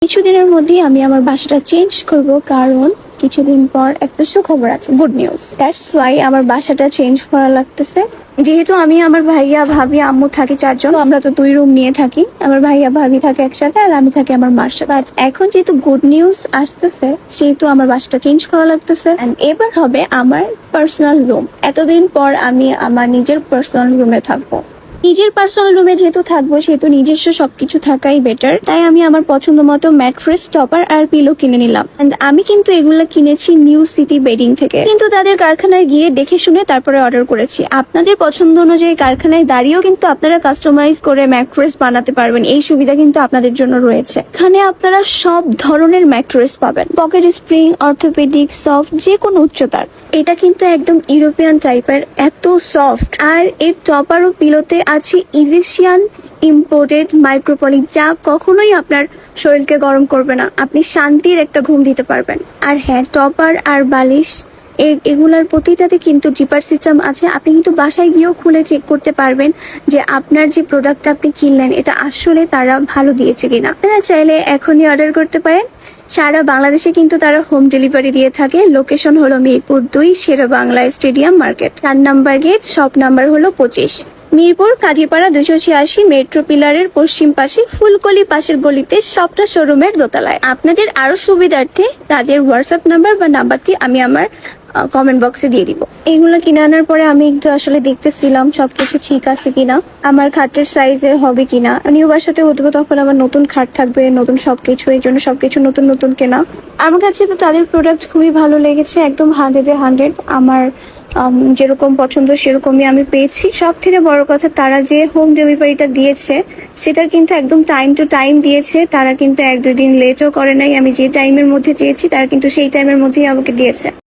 কিছুদিনের মধ্যেই আমি আমার বাসাটা চেঞ্জ করব, কারণ কিছুদিন পর একটা সুখবর আছে, গুড নিউজ। দ্যাটস ওয়াই আমার বাসাটা চেঞ্জ করা লাগতেছে। যেহেতু আমি, আমার ভাইয়া, ভাবি, আম্মু থাকি চারজন, আমরা তো 2 রুম নিয়ে থাকি। আমার ভাইয়া ভাবি থাকে একসাথে আর আমি থাকি আমার মার সাথে। এখন যেহেতু গুড নিউজ আসতেছে সেহেতু আমার বাসাটা চেঞ্জ করা লাগতেছে। এবার হবে আমার পার্সোনাল রুম। এতদিন পর আমি আমার নিজের পার্সোনাল রুমে থাকবো। নিজের পার্সোনাল রুমে যেহেতু থাকবো সেহেতু নিজস্ব সবকিছু থাকাই বেটার। তাই আমি আমার পছন্দ মতো ম্যাট্রেস, টপার আর পিলো কিনে নিলাম। আমি কিন্তু এগুলা কিনেছি নিউ সিটি বেডিং থেকে, কিন্তু তাদের কারখানায় গিয়ে দেখে শুনে তারপরে অর্ডার করেছি। আপনাদের পছন্দ অনুযায়ী কারখানায় দাঁড়িয়েও কিন্তু আপনারা কাস্টমাইজ করে ম্যাট্রেস বানাতে পারবেন, এই সুবিধা কিন্তু আপনাদের জন্য রয়েছে। এখানে আপনারা সব ধরনের ম্যাট্রেস পাবেন, পকেট স্প্রিং, অর্থোপেডিক, সফট, যে কোনো উচ্চতার। এটা কিন্তু একদম ইউরোপিয়ান টাইপের, এত সফট। আর এর টপার ও পিলোতে আছে ইজিপশিয়ান ইম্পোর্টেড মাইক্রোপলি, যা কখনোই আপনার শরীরকে গরম করবে না। আপনি শান্তির একটা ঘুম দিতে পারবেন। আর হ্যাঁ, টপার আর বালিশ এগুলার প্রতিটাতে কিন্তু জিপার সিস্টেম আছে। আপনি কিন্তু বাসায় গিয়েও খুলে চেক করতে পারবেন যে আপনার যে প্রোডাক্টটা আপনি কিনলেন এটা আসলে তারা ভালো দিয়েছে কিনা। আপনারা চাইলে এখনই অর্ডার করতে পারেন। সারা বাংলাদেশে কিন্তু তারা হোম ডেলিভারি দিয়ে থাকে। লোকেশন হলো Mirpur 2, Shere Bangla stadium market, 4 number gate, shop number হলো 25, মিরপুর কাজীপাড়া 286, মেট্রো পিলারের পশ্চিম পাশে, ফুলকলি পাশের গলিতে, সবটা শোরুমের দোতলায়। আপনাদের আরো সুবিধার্থে তাদের হোয়াটসঅ্যাপ নাম্বার বা নাম্বারটি আমি আমার কমেন্ট বক্সে দিয়ে দিব। এগুলো কিনে আনার পরে আমি একটু আসলে দেখতেছিলাম সবকিছু ঠিক আছে কিনা, আমার খাটের সাইজে হবে কিনা। নিউ বাসাতে উঠবো, তখন আমার নতুন খাট থাকবে, নতুন সবকিছু, এই জন্য সবকিছু নতুন নতুন কেনা। আমার কাছে তো তাদের প্রোডাক্ট খুবই ভালো লেগেছে, একদম 100-এ 100। আমার যেরকম পছন্দ সেরকমই আমি পেয়েছি। সব থেকে বড় কথা, তারা যে হোম ডেলিভারিটা দিয়েছে সেটা কিন্তু একদম টাইম টু টাইম দিয়েছে। তারা কিন্তু 1-2 দিন লেটও করে নাই। আমি যে টাইমের মধ্যে চেয়েছি তারা কিন্তু সেই টাইমের মধ্যেই আমাকে দিয়েছে।